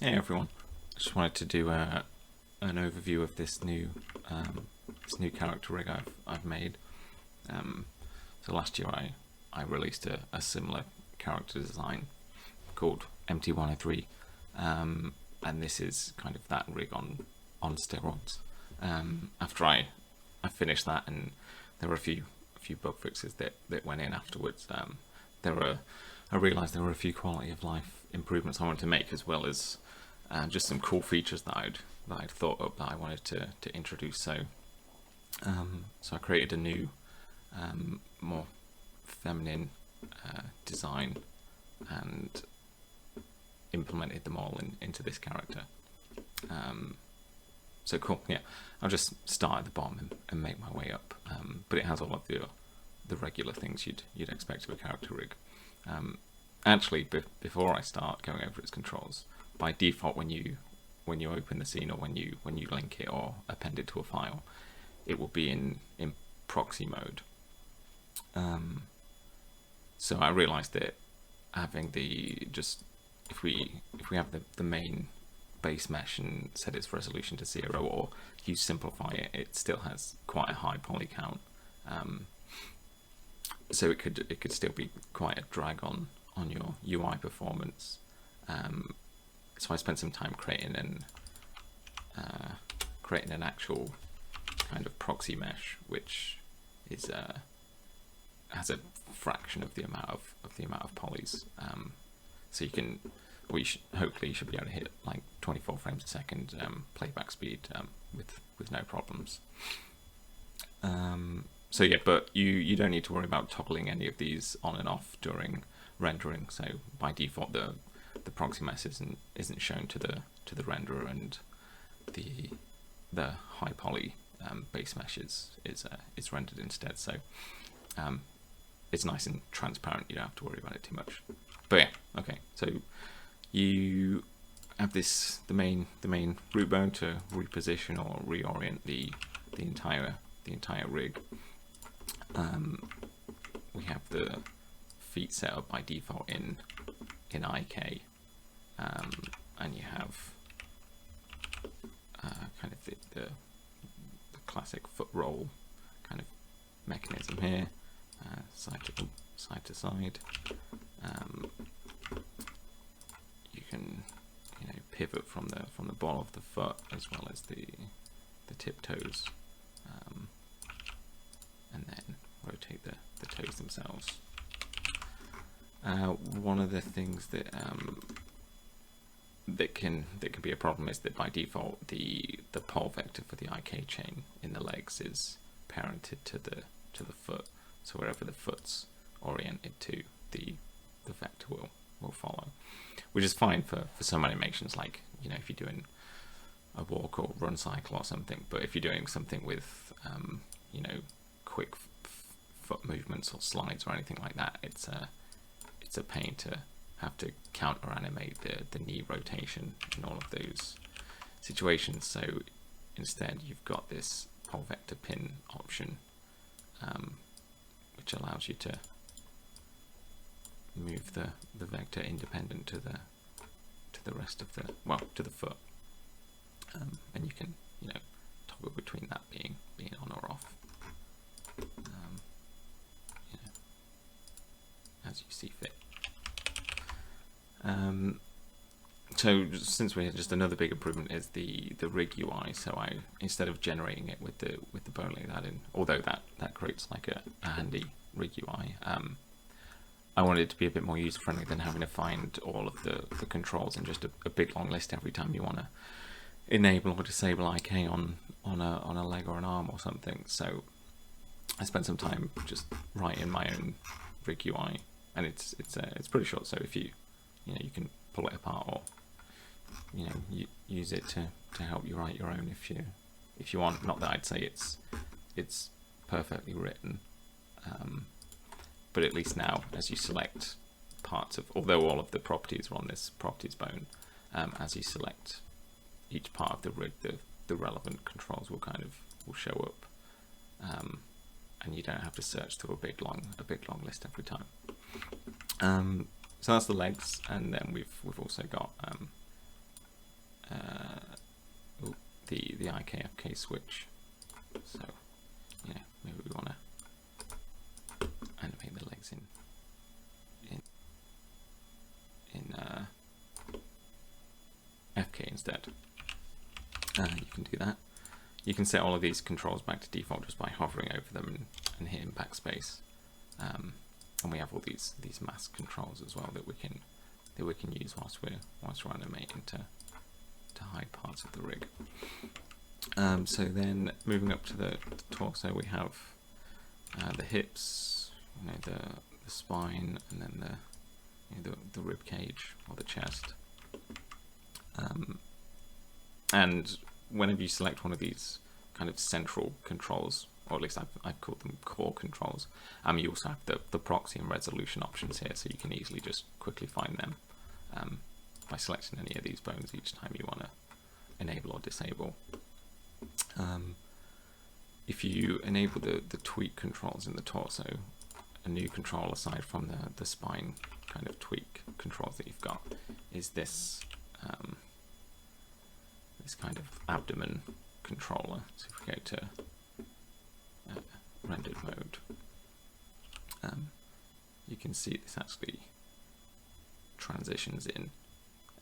Hey everyone, just wanted to do an overview of this new character rig I've made. So last year I released a similar character design called MT-202, and this is kind of that rig on steroids. After I finished that, and there were a few bug fixes that went in afterwards. I realised there were a few quality of life improvements I wanted to make, as well as just some cool features that I'd thought up that I wanted to introduce. So I created a new, more feminine design and implemented them all into this character. So cool, yeah. I'll just start at the bottom and make my way up. But it has all of the regular things you'd expect of a character rig. Actually, before I start going over its controls, by default, when you open the scene or when you link it or append it to a file, it will be in proxy mode. So I realized that having if we have the main base mesh and set its resolution to 0, or you simplify it, it still has quite a high poly count. So it could still be quite a drag on your UI performance. So I spent some time creating an actual kind of proxy mesh, which is has a fraction of the amount of polys. So you can, hopefully you should be able to hit like 24 frames a second playback speed with no problems. So yeah, but you don't need to worry about toggling any of these on and off during rendering. So by default, the proxy mesh isn't shown to the renderer, and the high poly base mesh is rendered instead. So it's nice and transparent. You don't have to worry about it too much. But yeah, okay. So you have the main root bone to reposition or reorient the entire rig. We have the feet set up by default in IK, and you have kind of the classic foot roll kind of mechanism here, side to side. You can pivot from the ball of the foot as well as the tip toes, and then rotate the toes themselves. One of the things that can be a problem is that by default the pole vector for the IK chain in the legs is parented to the foot. So wherever the foot's oriented to, the vector will follow, which is fine for some animations, like if you're doing a walk or run cycle or something. But if you're doing something with quick foot movements or slides or anything like that, it's a pain to have to counter animate the knee rotation in all of those situations. So instead you've got this pole vector pin option, which allows you to move the vector independent to the rest of to the foot, and you can toggle between that being on or off, as you see fit. So since we had just another big improvement is the rig UI. So instead of generating it with the bone like that in, although that creates like a handy rig UI, I wanted it to be a bit more user friendly than having to find all of the controls in just a big long list every time you want to enable or disable IK on a leg or an arm or something. So I spent some time just writing my own rig UI, and it's pretty short. So if you can pull it apart, or use it to help you write your own if you want. Not that I'd say it's perfectly written, but at least now, as you select parts of, although all of the properties are on this properties bone, as you select each part of the rig, the relevant controls will show up, and you don't have to search through a big long list every time. So that's the legs, and then we've also got the IK/FK switch. So yeah, maybe we want to animate the legs in FK instead. You can do that. You can set all of these controls back to default just by hovering over them and hitting backspace. And we have all these mask controls as well that we can use whilst we're animating to hide parts of the rig. So then moving up to the torso, we have the hips, the spine, and then the rib cage or the chest. And whenever you select one of these kind of central controls, or at least I've called them core controls, you also have the proxy and resolution options here, so you can easily just quickly find them by selecting any of these bones each time you want to enable or disable. If you enable the tweak controls in the torso, a new control aside from the spine kind of tweak controls that you've got is this this kind of abdomen controller. So if we go to rendered mode, you can see this actually transitions in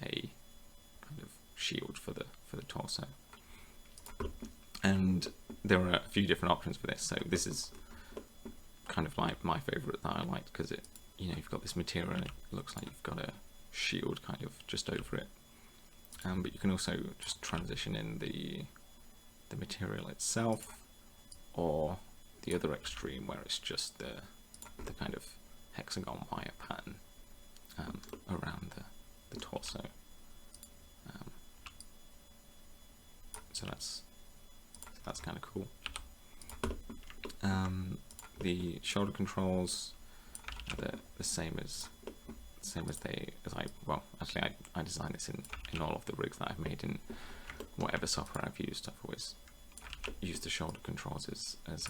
a kind of shield for the torso. And there are a few different options for this. So this is kind of like my favorite that I liked, because it, you've got this material and it looks like you've got a shield kind of just over it. But you can also just transition in the material itself, or the other extreme where it's just the kind of hexagon wire pattern around the torso. So that's kind of cool. The shoulder controls are the same as I designed this in all of the rigs that I've made in whatever software I've used. I've always used the shoulder controls as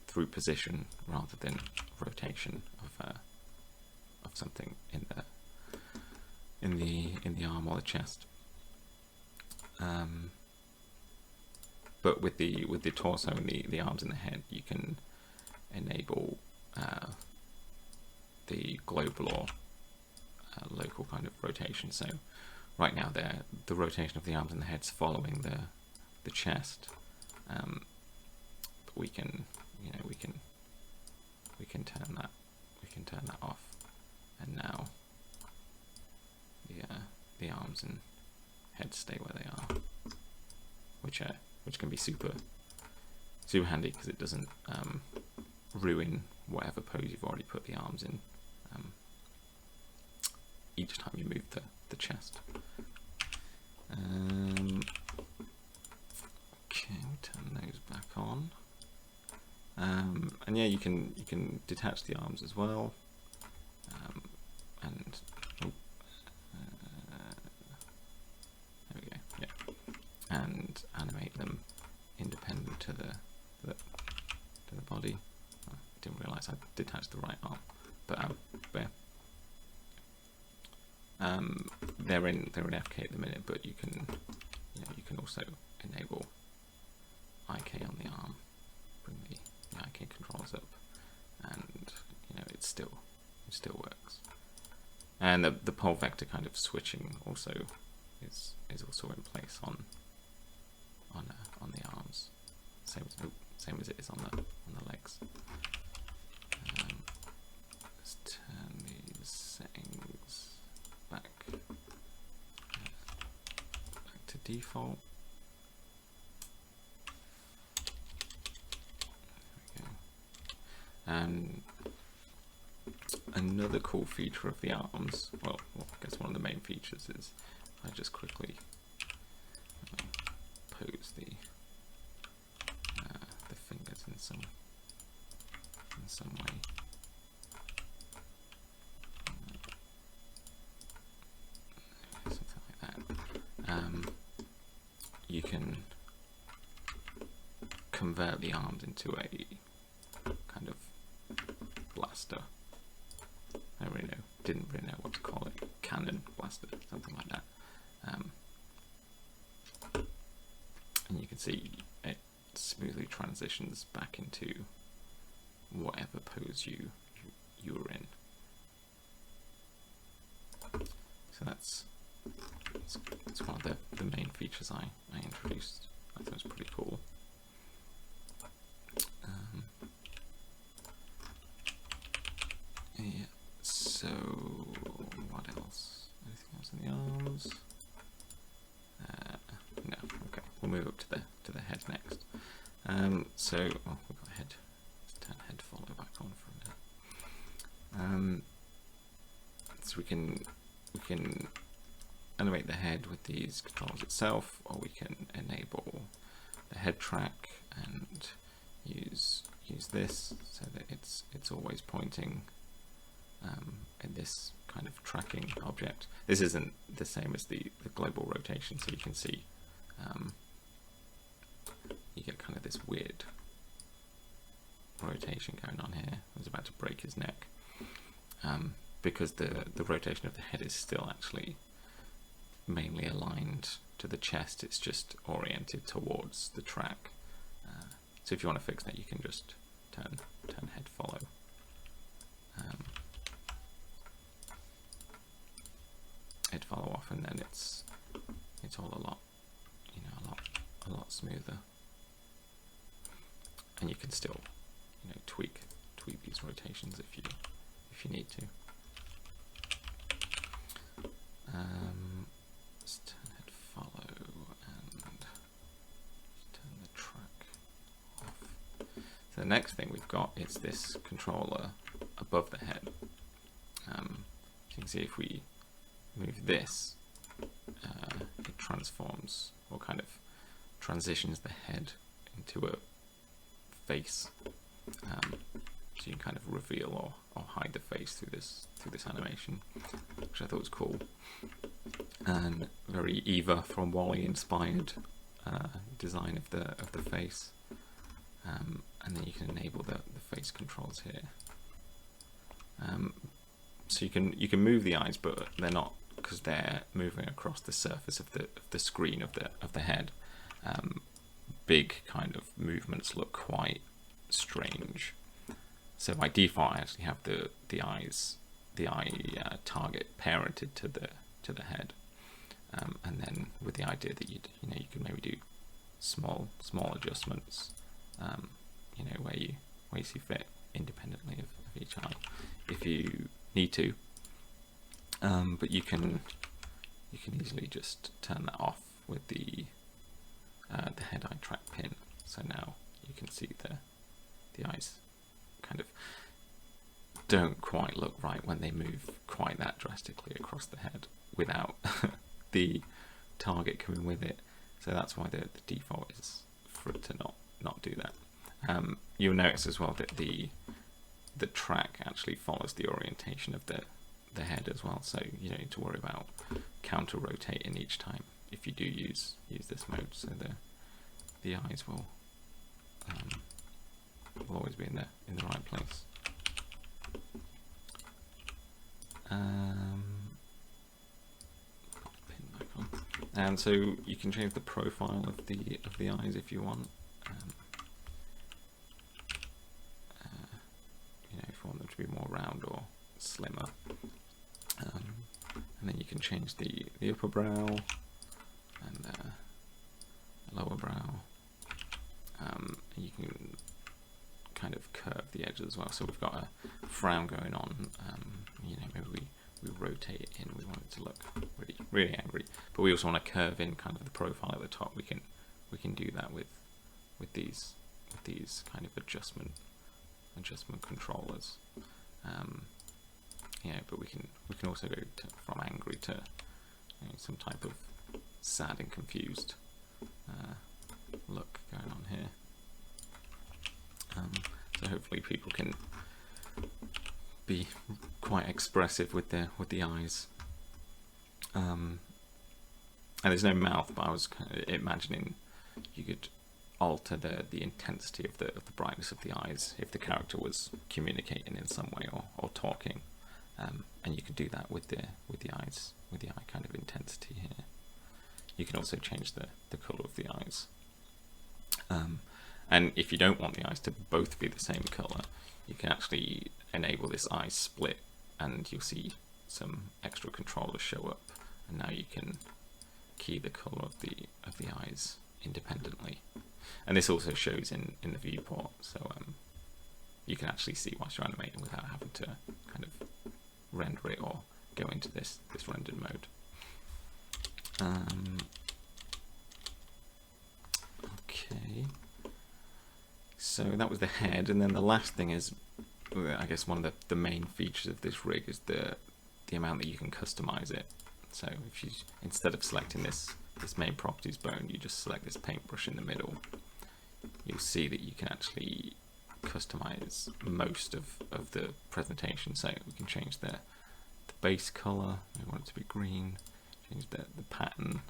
through position rather than rotation of something in the arm or the chest. But with the torso and the arms and the head, you can enable the global or local kind of rotation. So right now the rotation of the arms and the head's following the chest, but we can turn that off, and now the arms and head stay where they are, which can be super handy because it doesn't ruin whatever pose you've already put the arms in each time you move the chest. Okay, turn those back on. And yeah, you can detach the arms as well, and there we go. Yeah, and animate them independent to the body. I didn't realise I detached the right arm, but they're in FK at the minute. But you can also enable IK on the arm, bring the IK controls up, and it still works. And the pole vector kind of switching also is also in place on the arms, same as it is on the legs. Let's turn these settings back to default. There we go. And another cool feature of the arms, well, I guess one of the main features is I just quickly pose the fingers in some way. Something like that. You can convert the arms into a kind of blaster. Didn't really know what to call it. Cannon blaster, something like that. And you can see it smoothly transitions back into whatever pose you were in. So that's one of the main features I introduced. I thought it was pretty cool. Yeah. So what else? Anything else in the arms? No. Okay. We'll move up to the head next. So we've got head. Let's turn head follow back on for a minute. So we can animate the head with these controls itself, or we can enable the head track and use this so that it's always pointing in this kind of tracking object. This isn't the same as the global rotation, so you can see you get kind of this weird rotation going on here. I was about to break his neck because the rotation of the head is still actually mainly aligned to the chest. It's just oriented towards the track. So if you want to fix that, you can just turn head follow. Head follow off, and then it's all a lot, a lot smoother. And you can still, tweak these rotations if you need to. Let's turn head follow and turn the track off. So the next thing we've got is this controller above the head. So you can see if we move this, it transforms or kind of transitions the head into a face. So you can kind of reveal or hide the face through this animation, which I thought was cool, and very Eva from Wall-E inspired design of the face. And then you can enable the face controls here. So you can move the eyes, but they're not, because they're moving across the surface of the screen of the head. Big kind of movements look quite strange. So by default, I actually have the eye target parented to the head, and then with the idea that you can maybe do small adjustments, where you see fit independently of each eye, if you need to. But you can easily just turn that off with the head eye track pin. So now you can see the eyes kind of don't quite look right when they move quite that drastically across the head without the target coming with it. So that's why the default is for it to not do that. You'll notice as well that the track actually follows the orientation of the head as well, so you don't need to worry about counter rotating each time if you do use this mode. So the eyes will always be in the right place. Pin back on, and so you can change the profile of the eyes if you want. If you want them to be more round or slimmer, and then you can change the upper brow and the lower brow. And you can kind of curve the edges as well. So we've got a frown going on. Maybe we rotate it in. We want it to look really angry, but we also want to curve in kind of the profile at the top. We can do that with these kind of adjustment controllers. But we can also go from angry to some type of sad and confused look going on here. So hopefully people can be quite expressive with the eyes. And there's no mouth, but I was kind of imagining you could alter the intensity of the brightness of the eyes if the character was communicating in some way or talking, and you could do that with the eyes, with the eye kind of intensity here. You can also change the color of the eyes And if you don't want the eyes to both be the same color, you can actually enable this eye split, and you'll see some extra controllers show up, and now you can key the color of the eyes independently. And this also shows in the viewport, so you can actually see whilst you're animating without having to kind of render it or go into this rendered mode. Okay, so that was the head, and then the last thing is, I guess one of the main features of this rig is the amount that you can customize it. So if you, instead of selecting this main properties bone, you just select this paintbrush in the middle, you'll see that you can actually customize most of the presentation. So we can change the base color, we want it to be green, change the pattern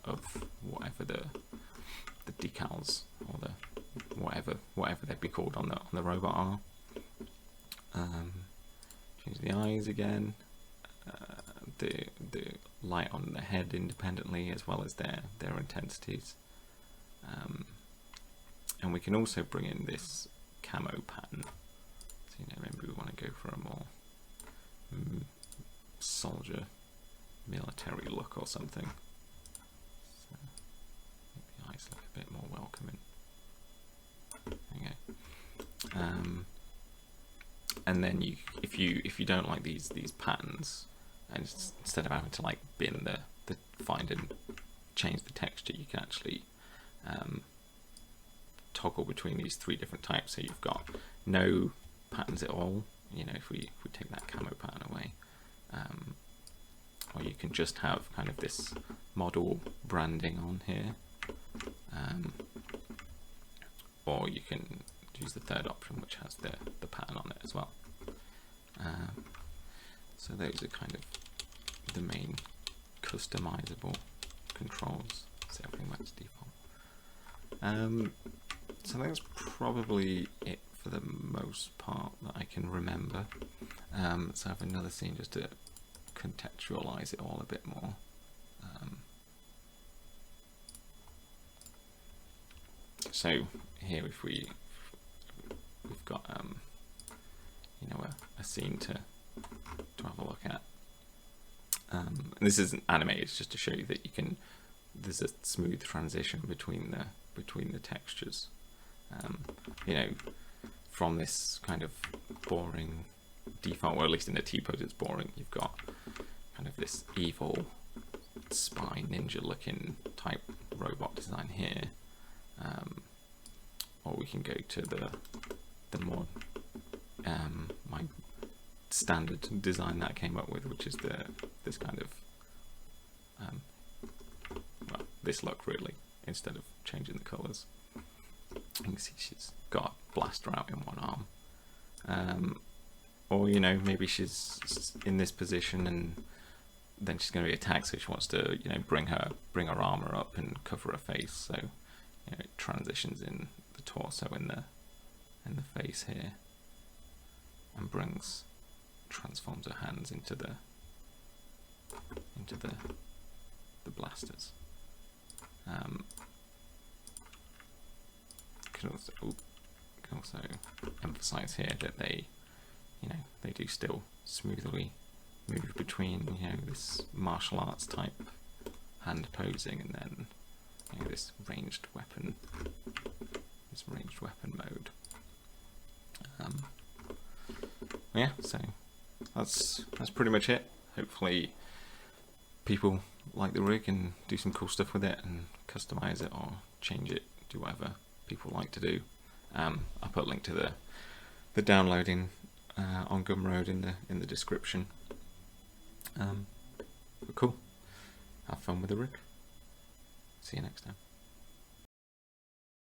of whatever the decals or the whatever they'd be called on the robot are. Change the eyes again, the light on the head independently, as well as their intensities. And we can also bring in this camo pattern. So, you know, maybe we want to go for a more soldier military look or something. So make the eyes look a bit more welcoming. Okay. And then if you don't like these patterns, and instead of having to like bin the find and change the texture, you can actually toggle between these three different types. So you've got no patterns at all, you know, if we take that camo pattern away, or you can just have kind of this model branding on here, or you can use the third option, which has the pattern on it as well. So those are kind of the main customizable controls. Set everything back to default. So that's probably it for the most part that I can remember. So I have another scene just to contextualize it all a bit more. So here, if we've got you know, a scene to have a look at. And this isn't animated; it's just to show you that you can. There's a smooth transition between the textures. You know, from this kind of boring default, or at least in the T-pose it's boring, you've got kind of this evil spy ninja looking type robot design here. Or we can go to the more my standard design that I came up with, which is this kind of well, this look really, instead of changing the colours. You can see she's got a blaster out in one arm, or you know, maybe she's in this position and then she's going to be attacked, so she wants to, you know, bring her armor up and cover her face. So, you know, it transitions in the torso in the face here, and transforms her hands into the blasters. Can also emphasize here that they do still smoothly move between, you know, this martial arts type hand posing and then, you know, this ranged weapon mode. Yeah, so that's pretty much it. Hopefully people like the rig and do some cool stuff with it and customize it or change it, do whatever people like to do. I'll put a link to the downloading on Gumroad in the description. But cool. Have fun with the rig. See you next time.